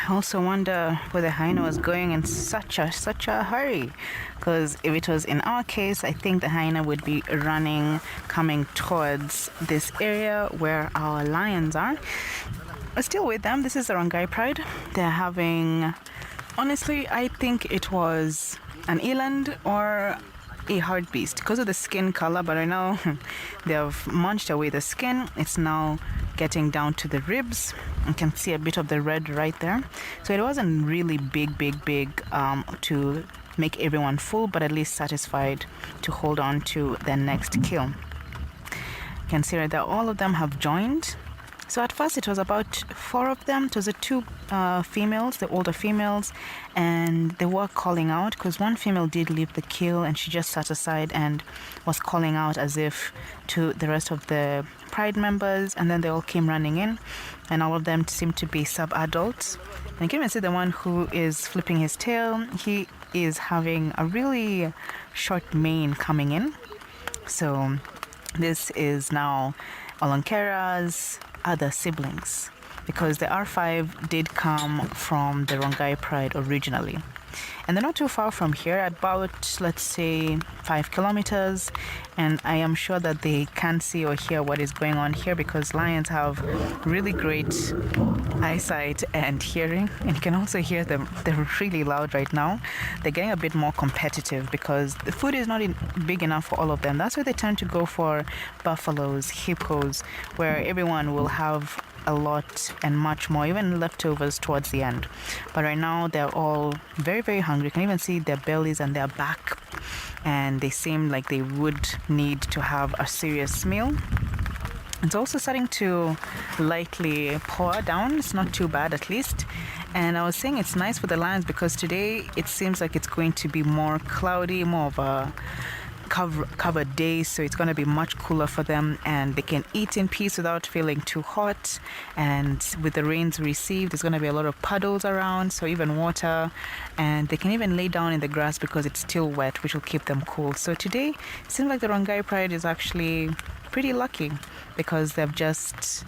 also wonder where the hyena was going in such a hurry, because if it was in our case, I think the hyena would be running, coming towards this area where our lions are. We're still with them. This is the Rongai Pride. They're having, honestly, I think it was an eland or a hard beast because of the skin color, but right now they have munched away the skin. It's now getting down to the ribs. You can see a bit of the red right there. So it wasn't really big to make everyone full, but at least satisfied to hold on to their next kill. You can see right there, all of them have joined. So at first it was about 4 of them. It was the 2 females, the older females, and they were calling out because one female did leave the kill and she just sat aside and was calling out as if to the rest of the pride members, and then they all came running in, and all of them seemed to be sub-adults. And you can even see the one who is flipping his tail. He is having a really short mane coming in. So this is now Olonkera's other siblings, because the R5 did come from the Rongai Pride originally, and they're not too far from here, about, let's say, 5 kilometers, and I am sure that they can see or hear what is going on here, because lions have really great eyesight and hearing, and you can also hear them. They're really loud right now. They're getting a bit more competitive because the food is not big enough for all of them. That's why they tend to go for buffaloes, hippos, where everyone will have a lot and much more, even leftovers towards the end. But right now they're all very hungry. You can even see their bellies and their back, and they seem like they would need to have a serious meal. It's also starting to lightly pour down. It's not too bad, at least. And I was saying it's nice for the lions because today it seems like it's going to be more cloudy, more of a covered day, so it's going to be much cooler for them, and they can eat in peace without feeling too hot. And with the rains received, there's going to be a lot of puddles around, so even water, and they can even lay down in the grass because it's still wet, which will keep them cool. So today it seems like the Rongai Pride is actually pretty lucky because they've just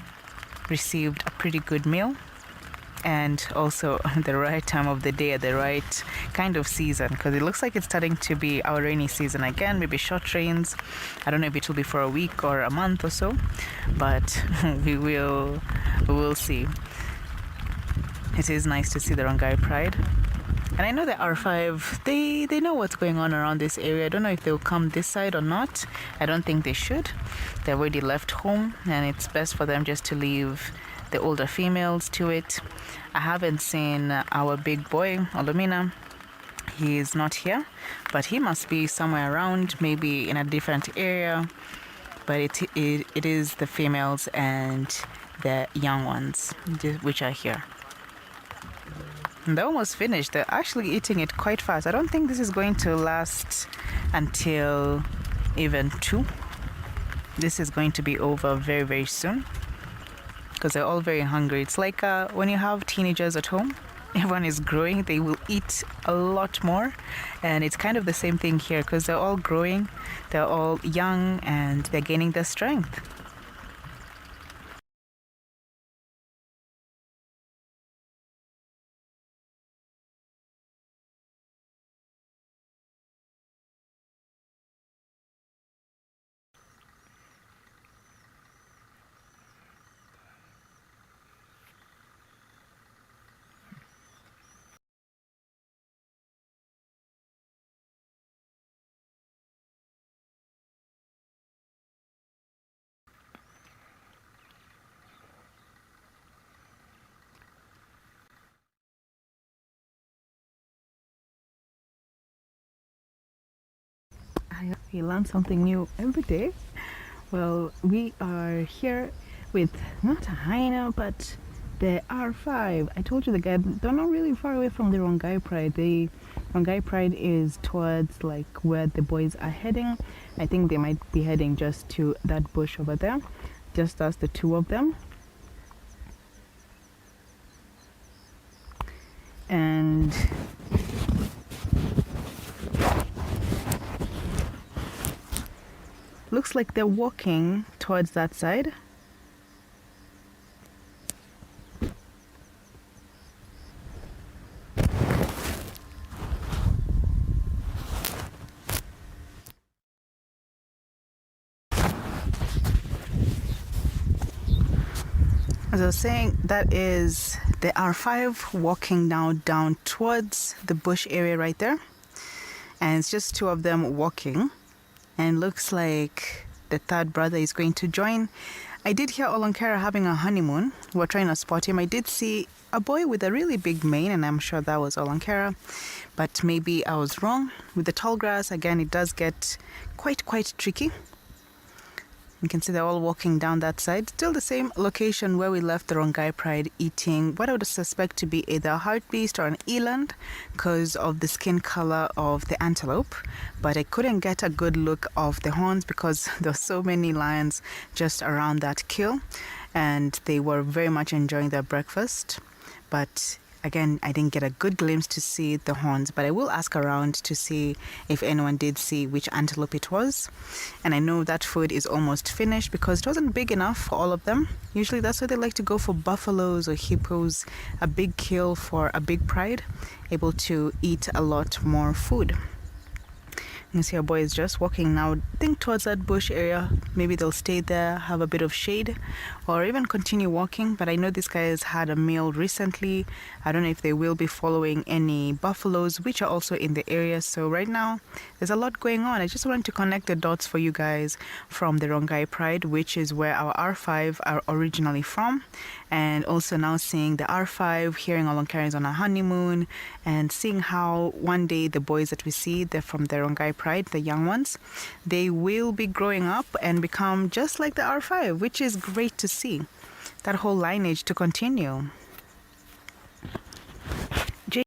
received a pretty good meal, and also the right time of the day at the right kind of season, because it looks like it's starting to be our rainy season again, maybe short rains. I don't know if it will be for a week or a month or so, but we will see. It is nice to see the Rongai Pride. And I know the R5, they know what's going on around this area. I don't know if they'll come this side or not. I don't think they should. They've already left home, and it's best for them just to leave the older females to it. I haven't seen our big boy, Olumina. He is not here, but he must be somewhere around, maybe in a different area. But it is the females and the young ones which are here. And they're almost finished. They're actually eating it quite fast. I don't think this is going to last until even 2. This is going to be over very soon, because they're all very hungry. It's like when you have teenagers at home, everyone is growing, they will eat a lot more. And it's kind of the same thing here, because they're all growing, they're all young, and they're gaining their strength. You learn something new every day. Well, we are here with not a hyena, but the R5. I told you they're not really far away from the Rongai Pride. The Rongai Pride is towards like where the boys are heading. I think they might be heading just to that bush over there, just as the 2 of them. And looks like they're walking towards that side. As I was saying, that is the R5 walking now down towards the bush area right there. And it's just two of them walking. And looks like the third brother is going to join. I did hear Olonkera having a honeymoon. We're trying to spot him. I did see a boy with a really big mane, and I'm sure that was Olonkera. But maybe I was wrong. With the tall grass, again, it does get quite tricky. You can see they're all walking down that side. Still the same location where we left the Rongai Pride eating what I would suspect to be either a hartebeest or an eland because of the skin color of the antelope. But I couldn't get a good look of the horns because there were so many lions just around that kill. And they were very much enjoying their breakfast. But again, I didn't get a good glimpse to see the horns, but I will ask around to see if anyone did see which antelope it was. And I know that food is almost finished because it wasn't big enough for all of them. Usually that's why they like to go for buffaloes or hippos, a big kill for a big pride, able to eat a lot more food. You can see our boy is just walking now, I think towards that bush area. Maybe they'll stay there, have a bit of shade, or even continue walking. But I know these guys had a meal recently. I don't know if they will be following any buffaloes, which are also in the area. So right now, there's a lot going on. I just wanted to connect the dots for you guys from the Rongai Pride, which is where our R5 are originally from. And also now seeing the R5, hearing Olonkera is on a honeymoon, and seeing how one day the boys that we see, they're from the Rongai Pride, the young ones, they will be growing up and become just like the R5, which is great to see. That whole lineage to continue.